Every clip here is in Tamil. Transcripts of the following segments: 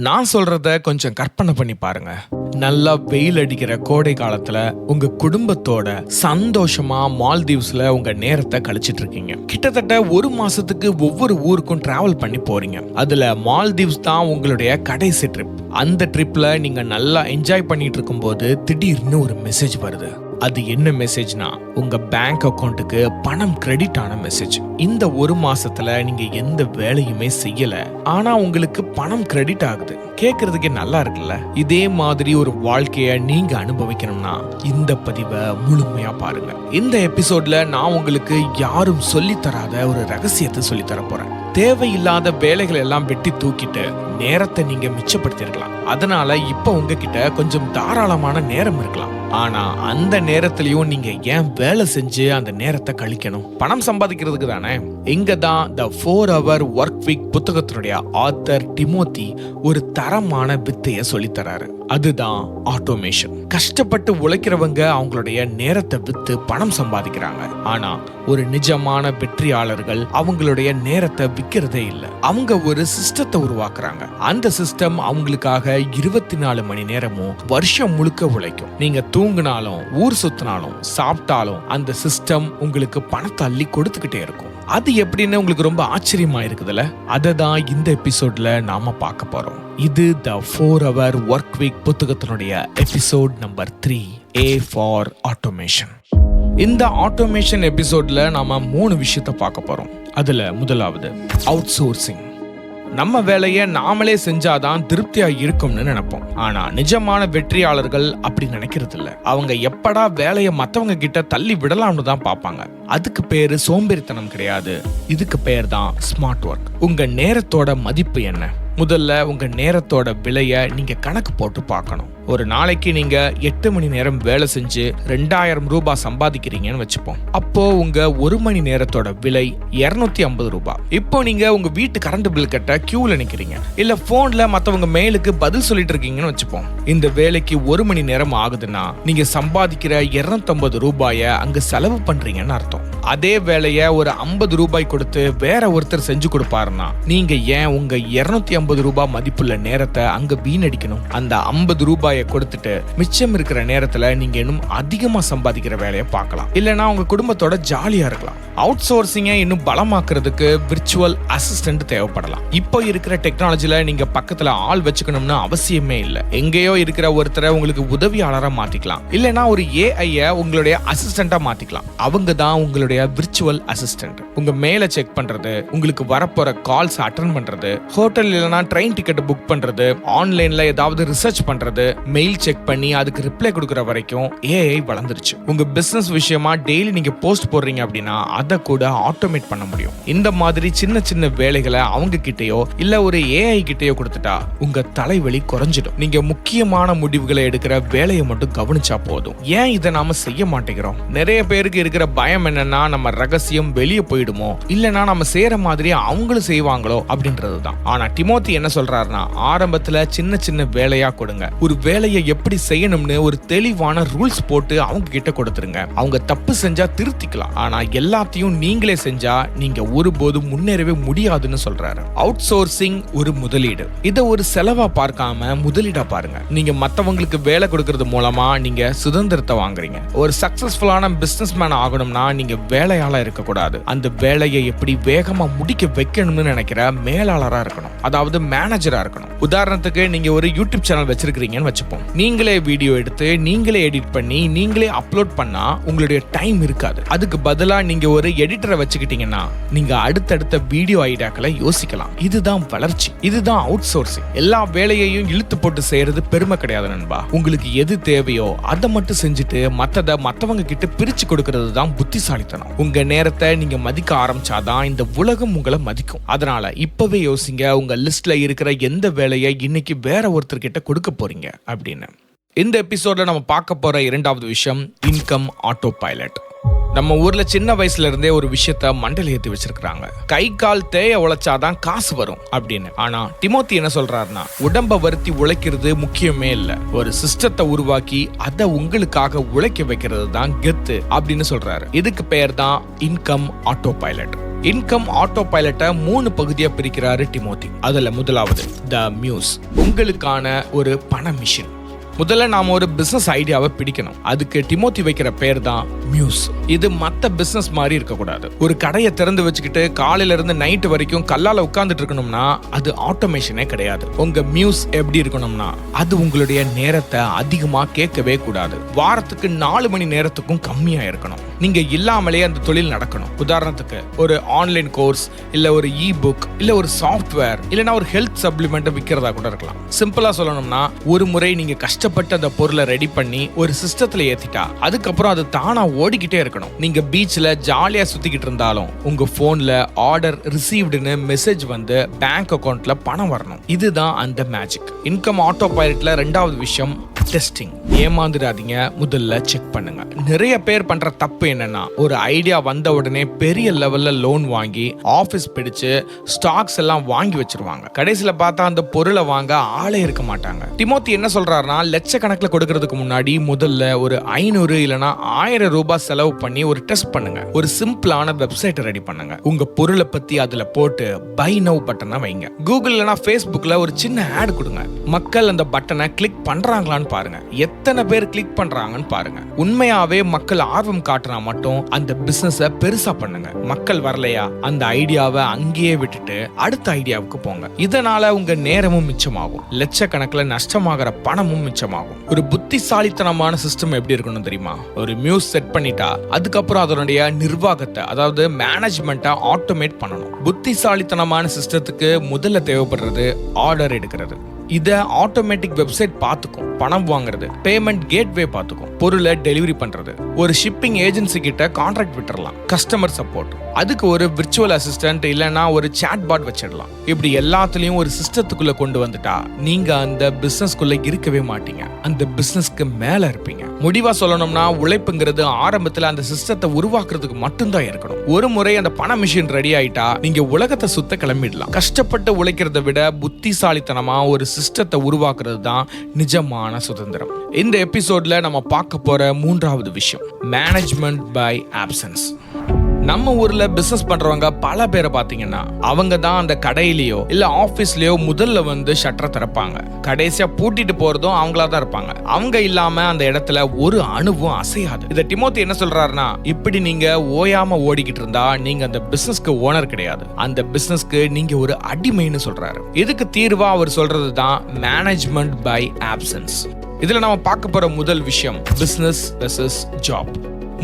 நான் சொல்றத கொஞ்சம் கற்பனை பண்ணி பாருங்க. நல்லா வெயில் அடிக்கிற கோடை காலத்துல உங்க குடும்பத்தோட சந்தோஷமா மால்தீவ்ஸ்ல உங்க நேரத்தை கழிச்சிட்டு இருக்கீங்க. கிட்டத்தட்ட ஒரு மாசத்துக்கு ஒவ்வொரு ஊருக்கும் டிராவல் பண்ணி போறீங்க. அதுல மால்தீவ்ஸ் தான் உங்களுடைய கடைசி ட்ரிப். அந்த ட்ரிப்ல நீங்க நல்லா என்ஜாய் பண்ணிட்டு இருக்கும்போது திடீர்னு ஒரு மெசேஜ் வருது. அது என்ன மெசேஜ்னா, உங்க பேங்க் அக்கவுண்ட்டுக்கு பணம் கிரெடிட் ஆன மெசேஜ். இந்த ஒரு மாசத்துல நீங்க எந்த வேலையுமே செய்யல, ஆனா உங்களுக்கு பணம் கிரெடிட் ஆகுது. கேக்குறதுக்கே நல்லா இருக்குல்ல? இதே மாதிரி ஒரு வாழ்க்கைய நீங்க அனுபவிக்கணும்னா இந்த பதிவை முழுமையா பாருங்க. இந்த எபிசோட்ல நான் உங்களுக்கு யாரும் சொல்லி தராத ஒரு ரகசியத்தை சொல்லி தர போறேன். தேவையில்லாத வேலைகளை எல்லாம் வெட்டி தூக்கிட்டு நேரத்தை நீங்க மிச்சப்படுத்திருக்கலாம். அதனால இப்ப உங்ககிட்ட கொஞ்சம் தாராளமான நேரம் இருக்கலாம். ஆனா அந்த நேரத்திலயும் நீங்க ஏன் வேலை செஞ்சு அந்த நேரத்தை கழிக்கணும்? பணம் சம்பாதிக்கிறதுக்கு தானே. இங்க தான் த 4 Hour Work Week புத்தகத்தினுடைய ஆத்தர் டிமோத்தி ஒரு தரமான வித்தைய சொல்லி தராரு. அதுதான் ஆட்டோமேஷன். கஷ்டப்பட்டு உழைக்கிறவங்க அவங்களுடைய நேரத்தை வித்து பணம் சம்பாதிக்கிறாங்க. ஆனா ஒரு நிஜமான வெற்றியாளர்கள் அவங்களுடைய நேரத்தை விக்கிறதே இல்ல. அவங்க ஒரு சிஸ்டத்தை உருவாக்குறாங்க. அந்த சிஸ்டம் அவங்களுக்காக 24 மணி நேரமும் வருஷம் முழுக்க உழைக்கும். நீங்க தூங்கினாலும், ஊர் சுத்தினாலும், சாப்பிட்டாலும் அந்த சிஸ்டம் உங்களுக்கு பணத்தை அள்ளி கொடுத்துக்கிட்டே இருக்கும். அது எப்படின்னு உங்களுக்கு ரொம்ப ஆச்சரியமா இருக்குதுல்ல? அதை தான் இந்த எபிசோட்ல நாம பார்க்க போறோம். இது த 4 Hour Work Week புத்தகத்தினுடைய episode number 3, A for Automation. இந்த ஆட்டோமேஷன் எபிசோட்ல நாம 3 விஷயத்தை பார்க்க போறோம். அதுல முதலாவது அவுட் சோர்சிங். நம்ம வேலையை நாமளே செஞ்சாதான் திருப்தியா இருக்கும்னு நினைப்போம். ஆனா நிஜமான வெற்றியாளர்கள் அப்படி நினைக்கிறது இல்ல. அவங்க எப்படா வேலையை மத்தவங்க கிட்ட தள்ளி விடலாம்னு தான் பார்ப்பாங்க. அதுக்கு பேரு சோம்பேறித்தனம் கிடையாது. இதுக்கு பேர் தான் ஸ்மார்ட் ஒர்க். உங்க நேரத்தோட மதிப்பு என்ன? முதல்ல உங்க நேரத்தோட விலைய நீங்க கணக்கு போட்டு பார்க்கணும். ஒரு நாளைக்கு நீங்க 8 மணி நேரம் வேலை செஞ்சு 2000 ரூபாய் சம்பாதிக்கிறீங்கன்னு வச்சுப்போம். அப்போ உங்க 1 மணி நேரத்தோட விலை 250 ரூபாய். இப்போ நீங்க உங்க வீட்டு கரண்ட் பில் கட்ட கியூல நிக்கிறீங்க, இல்ல போன்ல மத்தவங்க மெயிலுக்கு பதில் சொல்லிட்டு இருக்கீங்கன்னு வச்சுப்போம். இந்த வேலைக்கு 1 மணி நேரம் ஆகுதுன்னா நீங்க சம்பாதிக்கிற 250 ரூபாய அங்க செலவு பண்றீங்கன்னு அர்த்தம். அதே வேலைய ஒரு 50 ரூபாய் கொடுத்து வேற ஒருத்தர் செஞ்சு கொடுப்பாருன்னா நீங்க ஏன் உங்க 250 ரூபாய் மதிப்புள்ள நேரத்தை அங்க வீணடிக்கணும்? அந்த 50 ரூபாயை கொடுத்துட்டு மிச்சம் இருக்கிற நேரத்துல நீங்க இன்னும் அதிகமா சம்பாதிக்கிற வேலையை பார்க்கலாம். இல்லனா உங்க குடும்பத்தோட ஜாலியா இருக்கலாம். அவுட் சோர்சிங்கை இன்னும் பலமாக்குறதுக்கு விர்ச்சுவல் அசிஸ்டன்ட் தேவைப்படலாம். இப்போ இருக்கிற டெக்னாலஜில நீங்க பக்கத்துல ஆள் வச்சுக்கணும்னு அவசியமே இல்லை. எங்கேயோ இருக்கிற ஒருத்தரை உங்களுக்கு உதவியாளரா மாத்திக்கலாம். இல்லனா ஒரு ஏஐ உங்களுடைய அசிஸ்டண்டா மாத்திக்கலாம். அவங்க தான் உங்களுடைய விர்ச்சுவல் அசிஸ்டன்ட். உங்க மேல செக் பண்றது, உங்களுக்கு வரப்போற கால்ஸ் அட்டெண்ட் பண்றது, ஹோட்டல் இல்லனா ட்ரெயின் டிக்கெட் புக் பண்றது, ஆன்லைன்ல ஏதாவது ரிசர்ச் பண்றது, மெயில் செக் பண்ணி அதுக்கு ரிப்ளை கொடுக்கிற வரைக்கும் ஏஐ வளர்ந்துருச்சு. உங்க பிசினஸ் விஷயமா டெய்லி நீங்க போஸ்ட் போடுறீங்க அப்படின்னா அதை கூட ஆட்டோமேட் பண்ண முடியும். இந்த மாதிரி சின்ன சின்ன வேலைகளை அவங்க கிட்டயோ இல்ல ஒரு ஏஐ கிட்டயோ கொடுத்துட்டா உங்க தலைவலி குறைஞ்சிடும். நீங்க முக்கியமான முடிவுகளை எடுக்கிற வேலையை மட்டும் கவனிச்சா போதும். ஏன் இதை நாம செய்ய மாட்டேங்கிறோம்? நிறைய பேருக்கு இருக்கிற பயம் என்னன்னா, நம்ம ரகசியம் வெளியே போயிடுமோ, இல்லனா நம்ம செய்யற மாதிரி அவங்களும் செய்வாங்களோ அப்படின்றதுதான். ஆனா டிமோத்தி என்ன சொல்றாருன்னா, ஆரம்பத்துல சின்ன சின்ன வேலையா கொடுங்க. ஒரு வேலையை எப்படி செய்யணும்னு ஒரு தெளிவான ரூல்ஸ் போட்டு அவங்க கிட்ட கொடுத்துருங்க. அவங்க தப்பு செஞ்சா திருத்திக்கலாம். ஆனா எல்லாத்தையும் நீங்களே செஞ்சா நீங்க ஒருபோதும் முன்னேறவே முடியாதுன்னு சொல்றாரு. அவுட் சோர்சிங் ஒரு முதலீடு. இதை ஒரு செலவா பார்க்காம முதலீடா பாருங்க. நீங்க மத்தவங்களுக்கு வேலை கொடுக்கறது மூலமா நீங்க சுதந்திரத்தை வாங்குறீங்க. ஒரு சக்சஸ்ஃபுல்லான பிசினஸ் மேன் ஆகணும்னா நீங்க வேலையாளா இருக்க கூடாது. அந்த வேலையை எப்படி வேகமா முடிக்க வைக்கணும்னு நினைக்கிற மேலாளரா இருக்கணும். அதாவது மேனேஜரா இருக்கணும். உதாரணத்துக்கு நீங்க ஒரு யூடியூப் சேனல் வச்சிருக்கீங்கன்னு வச்சுப்போம். நீங்களே வீடியோ எடுத்து நீங்களே எடிட் பண்ணி நீங்களே அப்லோட் பண்ணா உங்களுடைய டைம் இருக்காது. அதுக்கு பதிலா நீங்க ஒரு எடிட்டரை வச்சுக்கிட்டீங்கன்னா நீங்க அடுத்தடுத்த வீடியோ ஐடியாக்களை யோசிக்கலாம். இதுதான் வளர்ச்சி. இதுதான் அவுட் சோர்சிங். எல்லா வேலையையும் இழுத்து போட்டு செய்யறது பெருமை கிடையாது நண்பா. உங்களுக்கு எது தேவையோ அதை மட்டும் செஞ்சுட்டு மத்தத மத்தவங்க கிட்ட பிரிச்சு கொடுக்கிறது தான் புத்திசாலித்தனம். உங்க நேரத்தை நீங்க மதிக்க ஆரம்பிச்சாதான் இந்த உலகம் உங்களை மதிக்கும். அதனால இப்பவே யோசிங்க, உங்க லிஸ்ட்ல இருக்கிற எந்த வேலையை இன்னைக்கு வேற ஒருத்தர் கிட்ட கொடுக்க போறீங்க அப்படின்னு. இந்த எபிசோட்ல நம்ம பார்க்க போற இரண்டாவது விஷயம் இன்கம் ஆட்டோ பைலட். நம்ம ஊர்ல சின்ன வயசுல இருந்தே ஒரு விஷயத்த மண்டல ஏத்தி வச்சிருக்காங்க. கை கால் தேய உழைச்சாதான் காசு வரும் அப்படின்னு. ஆனா டிமோத்தி என்ன சொல்றாருன்னா, உடம்ப வருத்தி உழைக்கிறது முக்கியமே இல்ல, ஒரு சிஸ்டத்தை உருவாக்கி அதை உங்களுக்காக உழைக்க வைக்கிறது தான் கெத்து அப்படின்னு சொல்றாரு. இதுக்கு பெயர் தான் இன்கம் ஆட்டோ பைலட். இன்கம் ஆட்டோ பைலட்டை 3 பகுதியா பிரிக்கிறாரு டிமோத்தி. அதுல முதலாவது த மியூஸ், உங்களுக்கான ஒரு பண மிஷின். முதல்ல நாம ஒரு பிசினஸ் ஐடியாவை பிடிக்கணும். அதுக்கு டிமோத்தி வைக்கிற பேர் தான் மியூஸ். இது மத்த பிசினஸ் மாதிரி இருக்கக்கூடாது. ஒரு கடையை திறந்து வச்சுக்கிட்டு காலையில இருந்து நைட் வரைக்கும் கல்லால உட்கார்ந்துட்டு இருக்கணும்னா அது ஆட்டோமேஷனே கிடையாது. உங்க மியூஸ் எப்படி இருக்கணும்னா அது உங்களுடைய நேரத்தை அதிகமா கேட்கவே கூடாது. வாரத்துக்கு 4 மணி நேரத்துக்கும் கம்மியா இருக்கணும். நீங்க இல்லாமலே அந்த தொழில் நடக்கணும். உதாரணத்துக்கு ஒரு ஆன்லைன் கோர்ஸ், இல்ல ஒரு இ புக், இல்ல ஒரு சாஃப்ட்வேர், இல்லனா ஒரு ஹெல்த் சப்ளிமெண்ட் விற்கிறதா கூட இருக்கலாம். சிம்பிளா சொல்லணும்னா ஒரு முறை நீங்க கஷ்டப்பட்டு அந்த பொருளை ரெடி பண்ணி ஒரு சிஸ்டத்துல ஏத்திட்டா அதுக்கப்புறம் அது தானா ஓடிக்கிட்டே இருக்கணும். நீங்க பீச்ல ஜாலியா சுத்திக்கிட்டு இருந்தாலும் உங்க போன்ல ஆர்டர் ரிசீவ்டுன்னு மெசேஜ் வந்து பேங்க் அக்கவுண்ட்ல பணம் வரணும். இதுதான் அந்த மேஜிக். இன்கம் ஆட்டோ பைலட்ல 2வது விஷயம் டெஸ்டிங். ஏமாந்துடாதீங்க, முதல்ல செக் பண்ணுங்க. நிறைய பேர் பண்ற தப்பு என்னன்னா ஒரு ஐடியா வந்த உடனே பெரிய லெவல்ல லோன் வாங்கி ஆபீஸ் பிடிச்சு ஸ்டாக்ஸ் எல்லாம் வாங்கி வச்சிருவாங்க. கடைசியில பார்த்தா அந்த பொருளை வாங்க ஆளே இருக்க மாட்டாங்க. டிமோத்தி என்ன சொல்றாருன்னா லட்சக்கணக்கில் கொடுக்கறதுக்கு முன்னாடி முதல்ல ஒரு 500 இல்லனா 1000 ரூபாய் செலவு பண்ணி ஒரு டெஸ்ட் பண்ணுங்க. ஒரு சிம்பிளான வெப்சைட் ரெடி பண்ணுங்க. உங்க பொருளை பத்தி அதுல போட்டு பை நவ் பட்டனை வைங்க. கூகுள் இல்லனா ஃபேஸ்புக்ல ஒரு சின்ன ஆட் கொடுங்க. மக்கள் அந்த பட்டனை கிளிக் பண்றாங்களான்னு பாருங்க. எத்தனை பேர் கிளிக் பண்றாங்கன்னு பாருங்க. உண்மையாவே மக்கள் ஆர்வம் காட்டுனா மட்டும் அந்த பிசினஸை பெருசா பண்ணுங்க. மக்கள் வரலையா அந்த ஐடியாவை அங்கேயே விட்டுட்டு அடுத்த ஐடியாவுக்கு போங்க. இதனால உங்க நேரமும் மிச்சமாகும், லட்சக்கணக்கில் நஷ்டமாகிற பணமும் மிச்சமாகும். ஒரு புத்திசாலித்தனமான சிஸ்டம் எப்படி இருக்கணும் தெரியுமா? ஒரு மியூஸ் செட் பண்ணிட்டா அதுக்கப்புறம் அதனுடைய நிர்வாகத்தை, அதாவது மேனேஜ்மெண்ட்டை ஆட்டோமேட் பண்ணணும். புத்திசாலித்தனமான சிஸ்டத்துக்கு முதல்ல தேவைப்படுறது ஆர்டர் எடுக்கிறது. இத ஆட்டோமேட்டிக் வெப்சைட் பார்த்துக்கும். பணம் வாங்குறது, பேமெண்ட் கேட்வே பார்த்துக்கும். பொருளை டெலிவரி பண்றது, ஒரு ஷிப்பிங் ஏஜென்சி கிட்ட கான்ட்ராக்ட் விட்டுறலாம். கஸ்டமர் சப்போர்ட், அதுக்கு ஒரு விர்ச்சுவல் அசிஸ்டன்ட் இல்லனா ஒரு சாட் பாட் வச்சிடலாம். இப்படி எல்லாத்துலயும் ஒரு சிஸ்டத்துக்குள்ள கொண்டு வந்துட்டா நீங்க அந்த பிசினஸ்க்குள்ள இருக்கவே மாட்டீங்க, அந்த பிசினஸ்க்கு மேல இருப்பீங்க. முடிவா சொல்லணும்னா உழைப்புங்கிறது ஆரம்பத்துல அந்த சிஸ்டத்தை உருவாக்குறதுக்கு மட்டும்தான் இருக்கணும். ஒரு முறை அந்த பண மிஷின் ரெடி ஆயிட்டா நீங்க உலகத்தை சுத்த கிளம்பிடலாம். கஷ்டப்பட்டு உழைக்கிறத விட புத்திசாலித்தனமா ஒரு சிஸ்டத்தை உருவாக்குறது தான் நிஜமான சுதந்திரம். இந்த எபிசோட்ல நம்ம பார்க்க போற 3வது விஷயம் மேனேஜ்மெண்ட் பை ஆப்சன்ஸ். நம்ம ஊர்ல பிசினஸ் பண்றவங்க பல பேரை பாத்தீங்கன்னா அவங்க தான் அந்த கடையிலயோ இல்ல ஆபீஸ்லயோ முதல்ல வந்து ஷட்டரை திறப்பாங்க. கடைசியா பூட்டிட்டு போறதும் அவங்களா தான் இருப்பாங்க. அவங்க இல்லாம அந்த இடத்துல ஒரு அணுவும் அசையாது. இத டிமோத்தி என்ன சொல்றாருன்னா, இப்படி நீங்க ஓயாம ஓடிக்கிட்டு இருந்தா நீங்க அந்த பிசினஸ்க்கு ஓனர் கிடையாது, அந்த பிசினஸ்க்கு நீங்க ஒரு அடிமைன்னு சொல்றாரு. இதுக்கு தீர்வா அவர் சொல்றது தான் மேனேஜ்மெண்ட் பை ஆப்சன்ஸ். இதுல நம்ம பார்க்க போற முதல் விஷயம் பிசினஸ் வெர்சஸ் ஜாப்.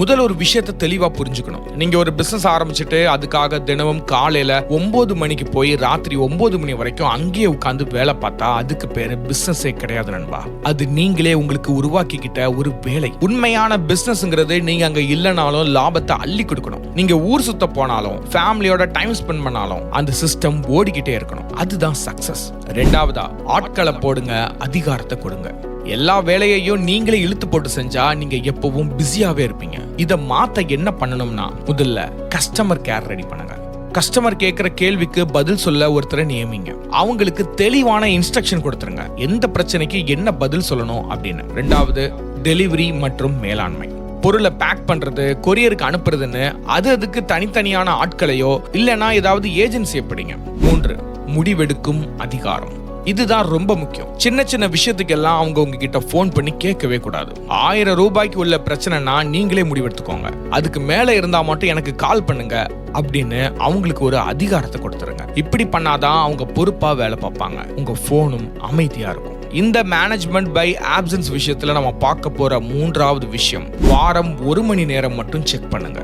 முதல் ஒரு விஷயத்தை தெளிவா புரிஞ்சுக்கணும். நீங்க ஒரு பிசினஸ் ஆரம்பிச்சுட்டு அதுக்காக தினமும் காலையில 9 மணிக்கு போய் ராத்திரி 9 மணி வரைக்கும் அங்கேயே உட்கார்ந்து வேலை பார்த்தா அதுக்கு பேரு பிசினஸே கிடையாது நண்பா. அது நீங்களே உங்களுக்கு உருவாக்கிக்கிட்ட ஒரு வேலை. உண்மையான பிசினஸ்ங்கிறது நீங்க அங்க இல்லனாலும் லாபத்தை அள்ளி கொடுக்கணும். நீங்க ஊர் சுத்த போனாலும் ஃபேமிலியோட டைம் ஸ்பெண்ட் பண்ணாலும் அந்த சிஸ்டம் ஓடிக்கிட்டே இருக்கணும். அதுதான் சக்சஸ். 2வதா ஆட்களை போடுங்க, அதிகாரத்தை கொடுங்க. எல்லா வேலையையும் நீங்களே இழுத்து போட்டு செஞ்சா நீங்க எப்பவும் பிஸியாவே இருப்பீங்க. இத மாத்த என்ன பண்ணணும்னா முதல்ல கஸ்டமர் கேர் ரெடி பண்ணுங்க. கஸ்டமர் கேட்கிற கேள்விக்கு பதில் சொல்ல ஒருத்தரை நியமிங்க. அவங்களுக்கு தெளிவான இன்ஸ்ட்ரக்ஷன் கொடுத்துருங்க, எந்த பிரச்சனைக்கு என்ன பதில் சொல்லணும் அப்படின்னு. 2வது டெலிவரி மற்றும் மேலாண்மை. பொருளை பேக் பண்றது, கொரியருக்கு அனுப்புறதுன்னு அதுக்கு தனித்தனியான ஆட்களையோ இல்லனா ஏதாவது ஏஜென்சி எப்படிங்க. 3 முடிவெடுக்கும் அதிகாரம். இதுதான் ரொம்ப முக்கியம். சின்ன சின்ன விஷயத்துக்கெல்லாம் அவங்க உங்ககிட்ட போன் பண்ணி கேட்கவே கூடாது. 1000 ரூபாய்க்கு உள்ள பிரச்சனைனா நீங்களே முடிவெடுத்துக்கோங்க. அதுக்கு மேல இருந்தா மட்டும் எனக்கு கால் பண்ணுங்க அப்படின்னு அவங்களுக்கு ஒரு அதிகாரத்தை கொடுத்துருங்க. இப்படி பண்ணாதான் அவங்க பொறுப்பா வேலை பார்ப்பாங்க, உங்க போனும் அமைதியா இருக்கும். இந்த மேனேஜ்மெண்ட் பை ஆப்சன்ஸ் விஷயத்துல நம்ம பார்க்க போற 3வது விஷயம் வாரம் 1 மணி நேரம் மட்டும் செக் பண்ணுங்க.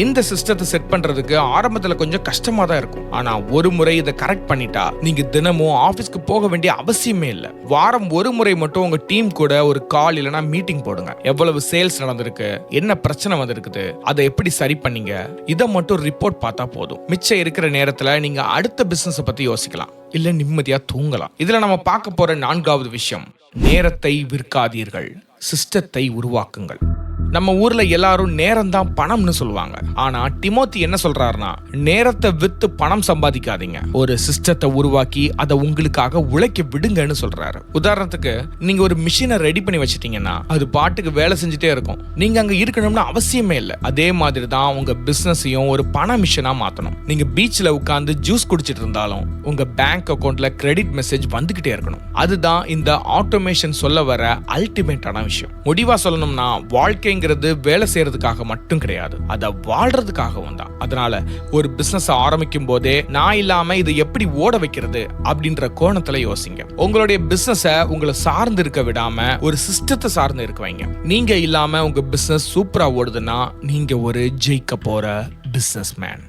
இந்த சிஸ்டத்தை செட் பண்றதுக்கு ஆரம்பத்துல கொஞ்சம் கஷ்டமா தான் இருக்கும். ஆனா ஒரு முறை இதை கரெக்ட் பண்ணிட்டா நீங்க தினமும் ஆபீஸ்க்கு போக வேண்டிய அவசியமே இல்ல. வாரம் 1 முறை மட்டும் உங்க டீம் கூட ஒரு கால் இல்லனா மீட்டிங் போடுங்க. எவ்வளவு சேல்ஸ் நடந்திருக்கு, என்ன பிரச்சனை வந்திருக்குது, அதை எப்படி சரி பண்ணீங்க, இதை மட்டும் ரிப்போர்ட் பார்த்தா போதும். மிச்சம் இருக்கிற நேரத்துல நீங்க அடுத்த பிசினஸ் பத்தி யோசிக்கலாம், இல்ல நிம்மதியா தூங்கலாம். இதுல நம்ம பார்க்க போற 4வது விஷயம் நேரத்தை விற்காதீர்கள், சிஸ்டத்தை உருவாக்குங்கள். நம்ம ஊர்ல எல்லாரும் நேரம் தான் பணம்னு சொல்லுவாங்க. ஆனா டிமோத்தி என்ன சொல்றாருன்னா, நேரத்தை வித்து பணம் சம்பாதிக்காதீங்க, ஒரு சிஸ்டத்தை உருவாக்கி அதை உங்களுக்காக உழைக்க விடுங்கன்னு சொல்றாரு. உதாரணத்துக்கு, நீங்க ஒரு மிஷினை ரெடி பண்ணி வச்சிட்டீங்கன்னா அது பாட்டுக்கு வேலை செஞ்சுட்டே இருக்கும். நீங்க அங்க இருக்கணும்னு அவசியமே இல்லை. அதே மாதிரி தான் உங்க பிசினஸையும் ஒரு பண மிஷினா மாத்தணும். நீங்க பீச்ல உட்கார்ந்து ஜூஸ் குடிச்சிட்டு இருந்தாலும் உங்க பேங்க் அக்கவுண்ட்ல கிரெடிட் மெசேஜ் வந்துகிட்டே இருக்கணும். அதுதான் இந்த ஆட்டோமேஷன் சொல்ல வர அல்டிமேட்டான விஷயம். முடிவா சொல்லணும்னா, வாழ்க்கைங்கிறது வேலை செய்யறதுக்காக மட்டும் கிடையாது, அதை வாழ்றதுக்காகவும் தான். அதனால ஒரு பிசினஸ் ஆரம்பிக்கும் போதே நான் இல்லாம இதை எப்படி ஓட வைக்கிறது அப்படின்ற கோணத்துல யோசிங்க. உங்களுடைய பிசினஸ உங்களை சார்ந்து இருக்க விடாம ஒரு சிஸ்டத்தை சார்ந்து இருக்க வைங்க. நீங்க இல்லாம உங்க பிசினஸ் சூப்பரா ஓடுதுன்னா நீங்க ஒரு ஜெயிக்க போற பிசினஸ் மேன்.